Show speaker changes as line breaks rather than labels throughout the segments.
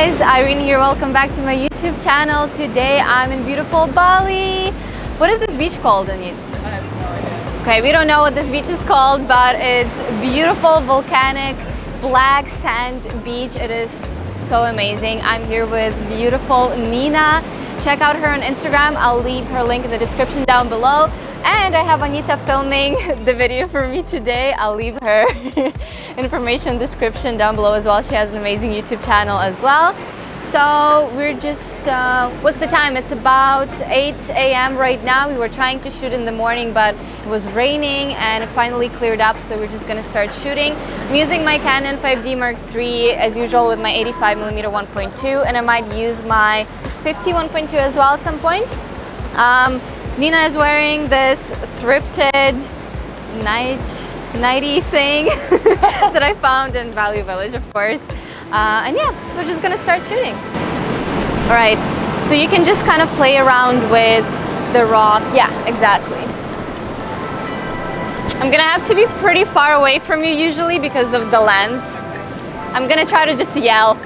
guys, Irene here. Welcome back to my YouTube channel. Today I'm in beautiful Bali. What is this beach called, Anita?
I have no idea.
Okay, we don't know what this beach is called, but it's beautiful, volcanic, black sand beach. It is so amazing. I'm here with beautiful Nina. Check out her on Instagram. I'll leave her link in the description down below. And I have Anita filming the video for me today. I'll leave her information description down below as well. She has an amazing YouTube channel as well. So we're just, what's the time? It's about 8 a.m. right now. We were trying to shoot in the morning, but it was raining and it finally cleared up. So we're just gonna start shooting. I'm using my Canon 5D Mark III as usual with my 85mm 1.2, and I might use my 50 1.2 as well at some point. Nina is wearing this thrifted nighty thing that I found in Value Village, of course. And yeah, we're just gonna start shooting. All right, so you can just kind of play around with the rock. Yeah, exactly. I'm gonna have to be pretty far away from you usually because of the lens. I'm gonna try to just yell.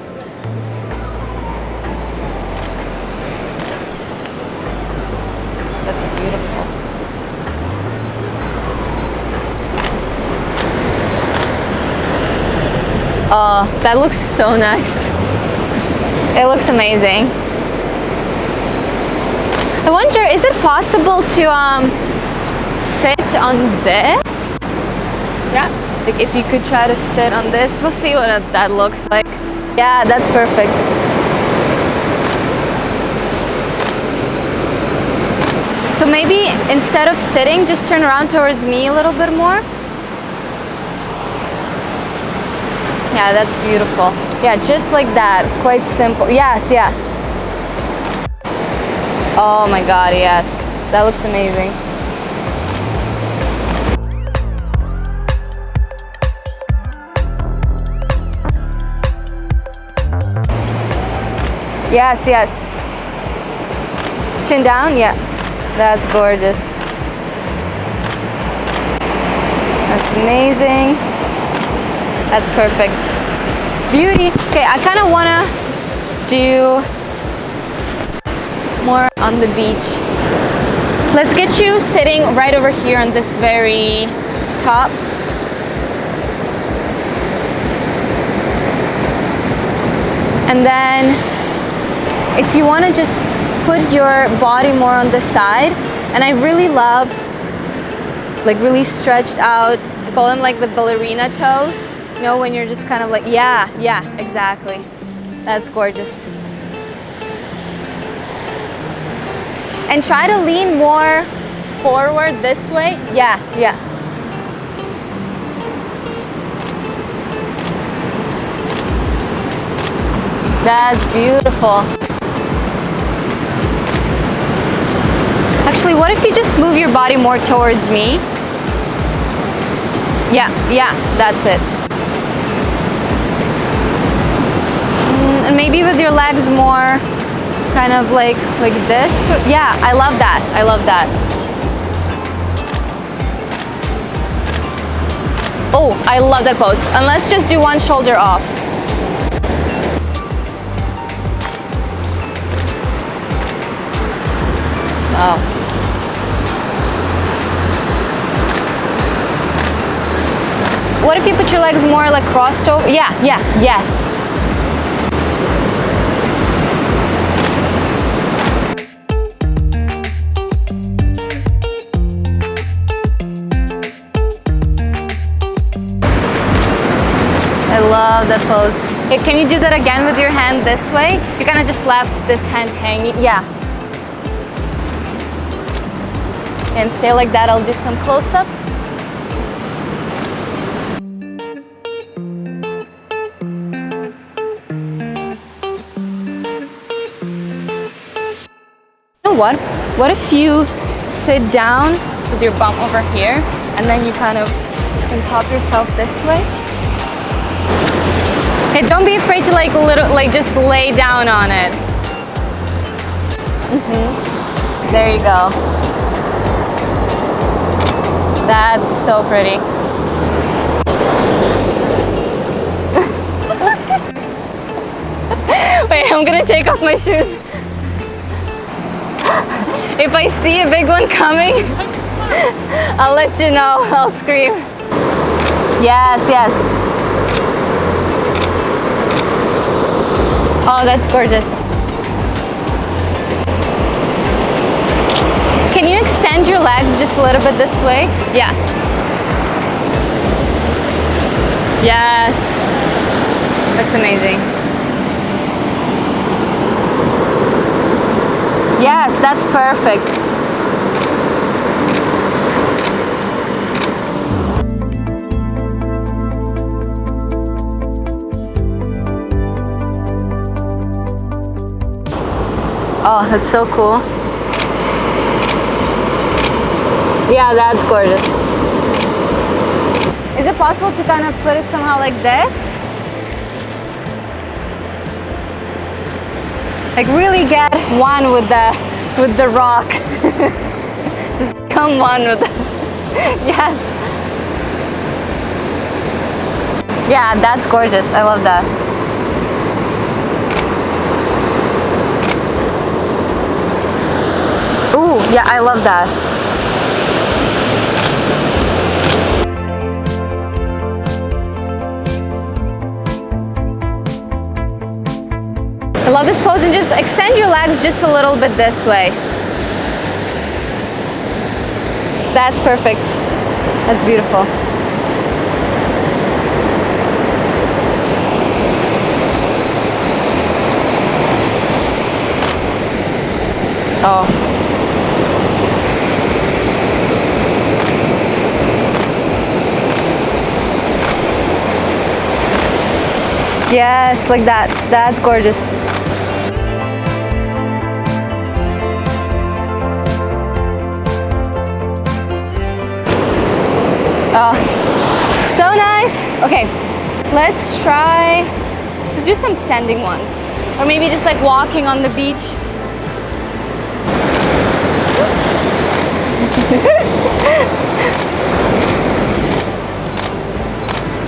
That's beautiful. Oh, that looks so nice. It looks amazing. I wonder, is it possible to sit on this? Yeah. Like if you could try to sit on this, we'll see what that looks like. Yeah, that's perfect. So maybe instead of sitting, just turn around towards me a little bit more. Yeah, that's beautiful. Yeah, just like that. Quite simple. Yes, yeah. Oh my God, yes. That looks amazing. Yes, yes. Chin down, yeah. That's gorgeous. That's amazing. That's perfect. Beauty. Okay, I kind of want to do more on the beach. Let's get you sitting right over here on this very top. And then if you want to just put your body more on the side, and I really love like really stretched out, I call them like the ballerina toes, you know, when you're just kind of like, yeah, exactly. That's gorgeous. And try to lean more forward this way. Yeah. That's beautiful. Actually, what if you just move your body more towards me? Yeah, that's it. And maybe with your legs more kind of like this. Yeah, I love that. I love that. Oh, I love that pose. And let's just do one shoulder off. Oh. What if you put your legs more like crossed over? Yeah, yes. I love that pose. Okay, can you do that again with your hand this way? You kind of just left this hand hanging. Yeah. And stay like that. I'll do some close-ups. What if you sit down with your bum over here and then you kind of can pop yourself this way? Okay, don't be afraid to like just lay down on it. There you go. That's so pretty. I'm gonna take off my shoes. If I see a big one coming, I'll let you know. I'll scream. Yes, yes. Oh, that's gorgeous. Can you extend your legs just a little bit this way? Yeah. Yes. That's amazing. Yes, that's perfect. Oh, that's so cool. Yeah, that's gorgeous. Is it possible to kind of put it somehow like this? Like really get one with the rock. Just become one with the yes. Yeah, that's gorgeous. I love that. Ooh, yeah, I love that. I love this pose, and just extend your legs just a little bit this way. That's perfect. That's beautiful. Oh. Yes, like that. That's gorgeous. Oh, so nice. Okay, let's do some standing ones. Or maybe just like walking on the beach.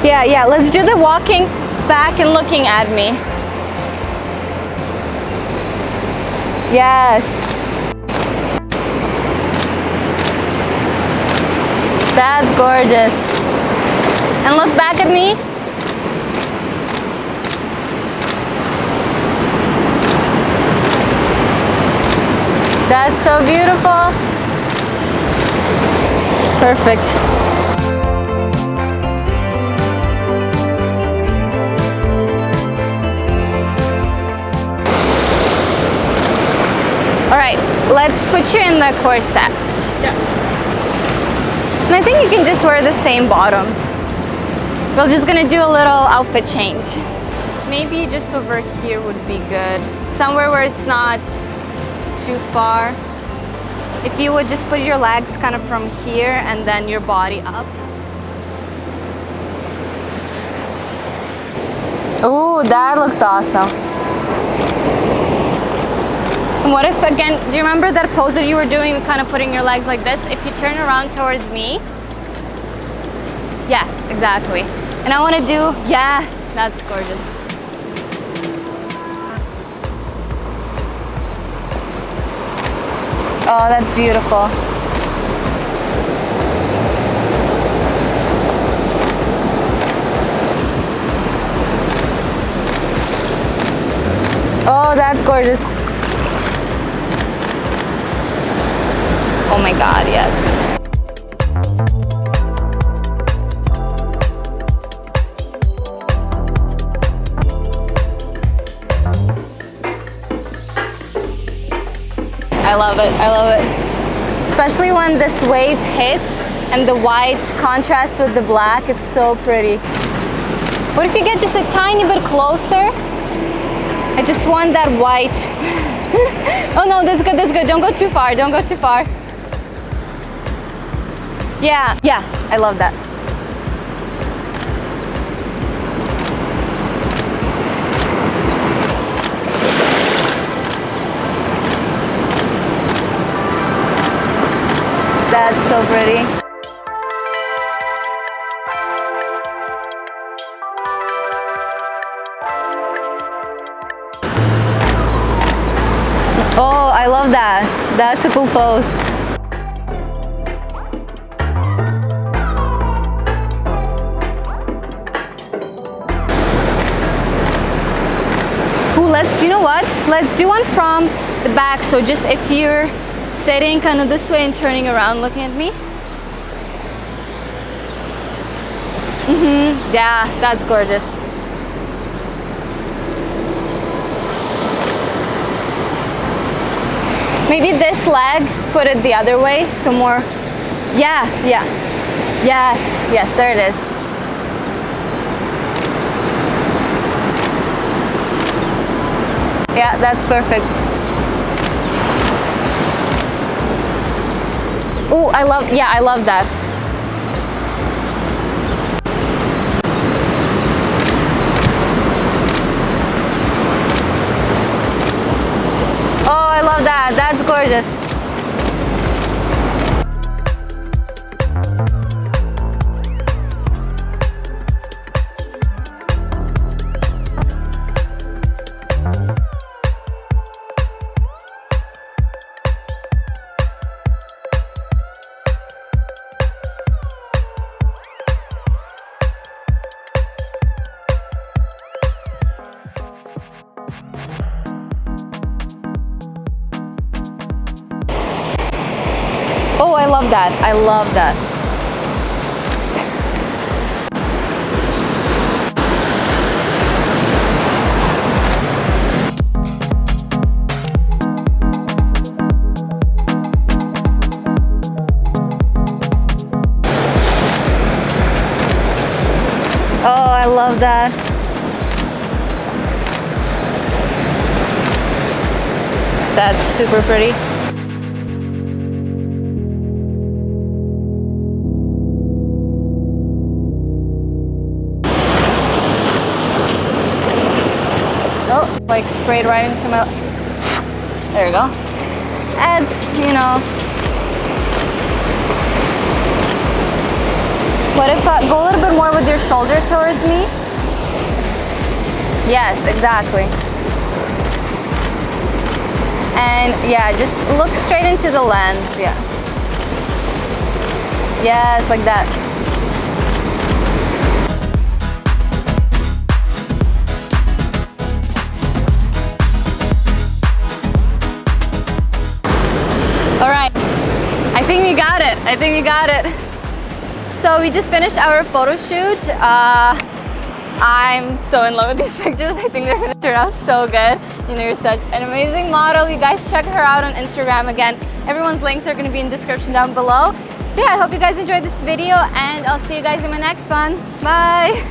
Yeah, let's do the walking back and looking at me. Yes. That's gorgeous. And look back at me. That's so beautiful. Perfect. All right, let's put you in the corset. Yeah. And I think you can just wear the same bottoms. We're just gonna do a little outfit change. Maybe just over here would be good. Somewhere where it's not too far. If you would just put your legs kind of from here and then your body up. Oh, that looks awesome. And what if, again, do you remember that pose that you were doing, kind of putting your legs like this? If you turn around towards me. Yes, exactly. And I want to do, yes, that's gorgeous. Oh, that's beautiful. Oh, that's gorgeous. Oh my God, yes. I love it, I love it. Especially when this wave hits and the white contrasts with the black, it's so pretty. What if you get just a tiny bit closer? I just want that white. Oh no, that's good, that's good. Don't go too far, don't go too far. Yeah, I love that. That's so pretty. Oh, I love that. That's a cool pose. Let's, you know what? Let's do one from the back. So just if you're sitting kind of this way and turning around looking at me. Yeah, that's gorgeous. Maybe this leg, put it the other way, so more, yeah. Yes, there it is. Yeah, that's perfect. Oh, I love that. Oh, I love that. That's gorgeous. Oh, I love that. I love that. Oh, I love that. That's super pretty. Like sprayed right into my, there you go. Adds, you know, what if go a little bit more with your shoulder towards me? Yes, exactly. And yeah, just look straight into the lens, yeah. Yes, like that. All right, I think we got it. I think we got it. So we just finished our photo shoot. I'm so in love with these pictures. I think they're gonna turn out so good. You know, you're such an amazing model. You guys check her out on Instagram. Again, everyone's links are gonna be in the description down below. So yeah, I hope you guys enjoyed this video and I'll see you guys in my next one. Bye.